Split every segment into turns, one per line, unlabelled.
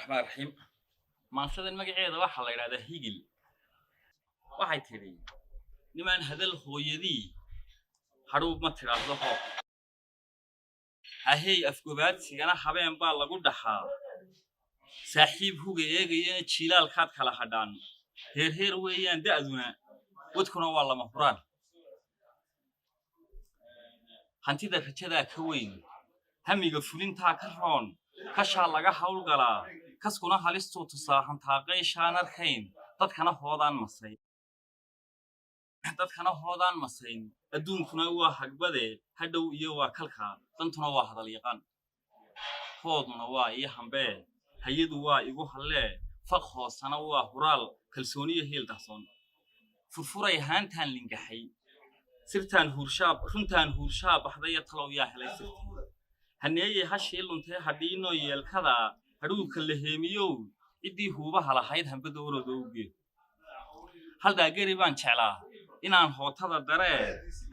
الرحمن الرحيم maansada magaceeda waxa la yiraahdaa higil waxay tiri niman hadal hooyadii haruub ma tiraahdo hoob ahey afgobaadsigana habeen baa lagu dhaxaa saaxiib huga eegaya jilaalkaad kala hadhaan heer weeyaan da'duna wadkuna waa lama huraan hantida rajada ka weyn hamiga fulinta ka roon kasha laga hawl galaa kaskuna halistu tusaahan taaqeyshaan arkayn dadkana hoodaan masayn adduunkuna waa hagbade hadhow iyo waa kalka dantuna waa hadal yaqaan hooduna waa iyo hambee hayadu waa igu hallee faq hoosana waa huraal kalsooniyo heel dahsoon furfuray haantaan lingaxay sirtaan huurshaab baxday talow yaa helay sirtii haneeye hashii luntee hadhiino yeelkada hadhuuka la heemiyow cidii huubaha lahayd hambada orodowge haldaa gari baan jeclaa inaan hootada daree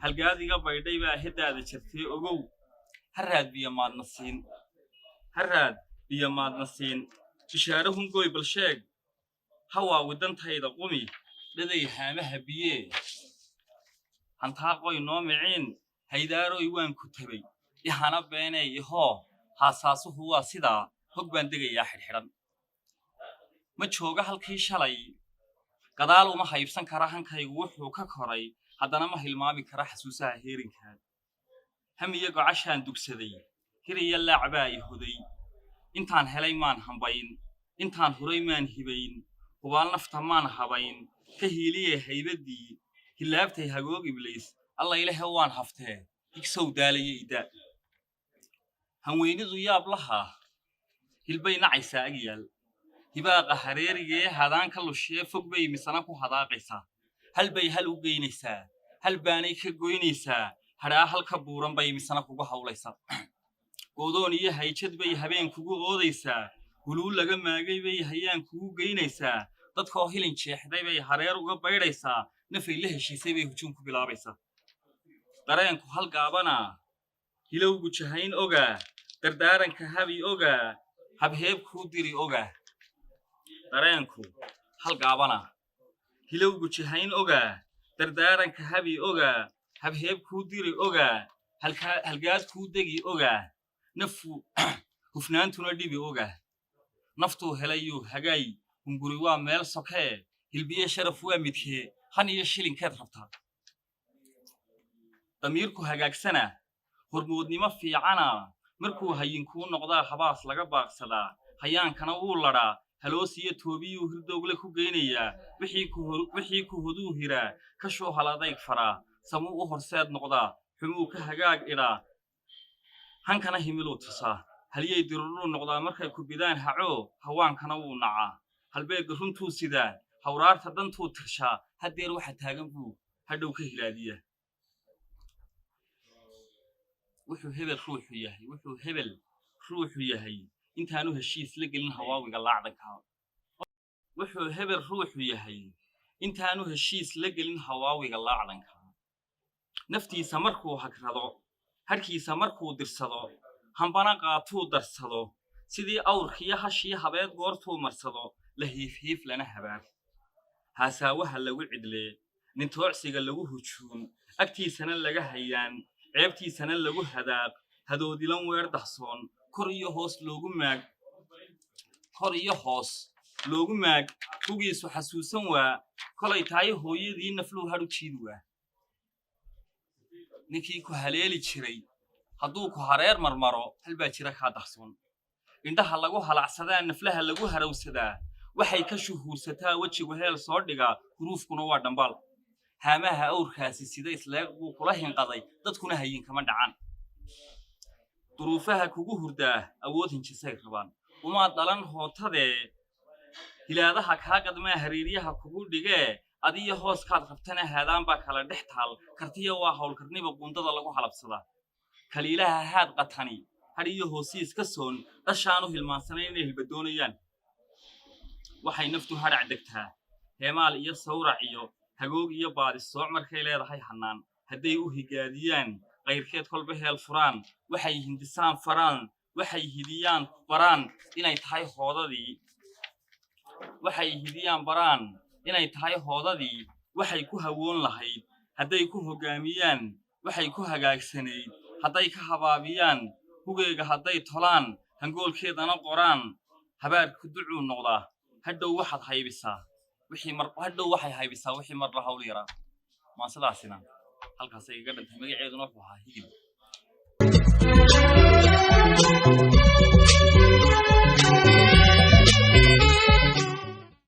halgaadiga baydhay baa hedaada jirtay ogow haraad biyo maadna siin bishaarahun gooy balsheeg hawaa wadantayda qumi dhaday haamaha biyee hantaaqoy noo miciin haydaaroy waan ku tabay ihana beenay ihoo haasaasuhu waa sidaa hog baan degayaa xidhxidhan ma jooga halkii shalay gadaal uma haybsan kara hankaygu wuxuu ka koray haddana ma hilmaami kara xasuusaha heerinkaad hamiyo gocashaan dugsaday hiriya laacbaa i hoday intaan helay maan hambayn intaan huray maan hibayn hubaal nafta maan habayn ka hiiliyey haybadii hilaabtay hagoog ibliis alla ilahe waan haftee igsow daalaya ida hanweynidu yaab laha hilbay nacaysaa agyaal hibaaqa hareerigee hadaan ka lushee fog bay misana ku hadaaqaysaa hal bay hal u geynaysaa hal baanay ka goynaysaa hadhaa halka buuran bay misana kugu hawlaysaa goodoon iyo hayjad bay habeen kugu oodaysaa huluu laga maagay bay hayaan kugu geynaysaa dadkoo hilin jeexday bay hareer uga baydhaysaa nafay la heshiisay bay hujuum ku bilaabaysaa dareenku hal gaabana hilowgu jahayn ogaa dardaaranka habi ogaa habheeb kuu diri ogaa dareenku hal gaabana hilowgu jahayn ogaa dardaaranka habi ogaa habheeb kuu diri ogaa halgaad kuu degi ogaa nafu hufnaantuna dhibi ogaa naftuu helayuu hagaay hunguri waa meel sokee hilbiye sharaf waa midkee han iyo shilinkeed rabtaa damiirku hagaagsana hormoodnimo fiicana markuu hayinkuu noqdaa habaas laga baaqsadaa hayaankana wuu ladhaa haloos iyo toobiyuu hirdowgle ku geynayaa wixii ku hoduu hiraa kashuu haladayg faraa samuu u horseed noqdaa xumuu ka hagaag idhaa hankana himiluu tusaa halyay diruruu noqdaa markay ku bidaan hacoo hawaankana wuu nacaa halbeegga runtuu sidaa hawraarta dantuu tirshaa haddeer waxa taagan buu hadhow ka hilaadiya wuxuu hebel ruuxu yahay intaanu heshiis la gelin hawaawiga laacdanka naftiisa markuu hagrado harkiisa markuu dirsado hambana qaatuu darsado sidii awrkiyo hashii habeed goortuu marsado la hiifhiif lana habaar haasaawaha lagu cidlee nintoocsiga lagu hujuun agtiisana laga hayaan ceebtiisana lagu hadaaq hadoodilan weer dahsoon kor iyo hoos loogu maag hugiisu xasuusan waa kolay tahay hooyadii nafluu hadhu jiidi waa ninkii ku haleeli jiray hadduu ku hareer marmaro halbaa jira kaa dahsoon indhaha lagu halacsadaa naflaha lagu harawsadaa waxay ka shuhuursataa wejigu heel soo dhigaa huruufkuna waa dhambaal haamaha awrkaasi sida isleeg buu kula hinqaday dadkuna hayin kama dhacaan duruufaha kugu hurdaa awood hinjisay rabaan uma dhalan hootadee hilaadaha kaa qadmaa hariiryaha kugu dhigee adiyo hooskaad qabtana haadaan baa kala dhex taal kartiya waa howlkarniba buundada lagu halabsadaa kaliilaha haad qatani had iyo hoosiis ka soon dhashaanu hilmaansanayn inay hilbadoonayaan waxay naftu hadhac degtaa heemaal iyo sawrac iyo hagoog iyo baadisooc markay leedahay hannaan hadday u higaadiyaan qayrkeed kolba heel furaan waxay hindisaan faraan waxay hidiyaan baraan inay tahay hoodadii waxay hidiyaan baraan inay tahay hoodadii waxay ku hawoon lahayd hadday ku hogaamiyaan waxay ku hagaagsaneyd hadday ka habaabiyaan hugeyga hadday tolaan hangoolkeedana qoraan habaarku ducuu noqdaa hadhow waxaad haybisaa hadhow waxay haybisaa wixii mar la hawl yaraa ma sidaasina halkaasay iga dhantay magaceeduna wuxuu ahaa higil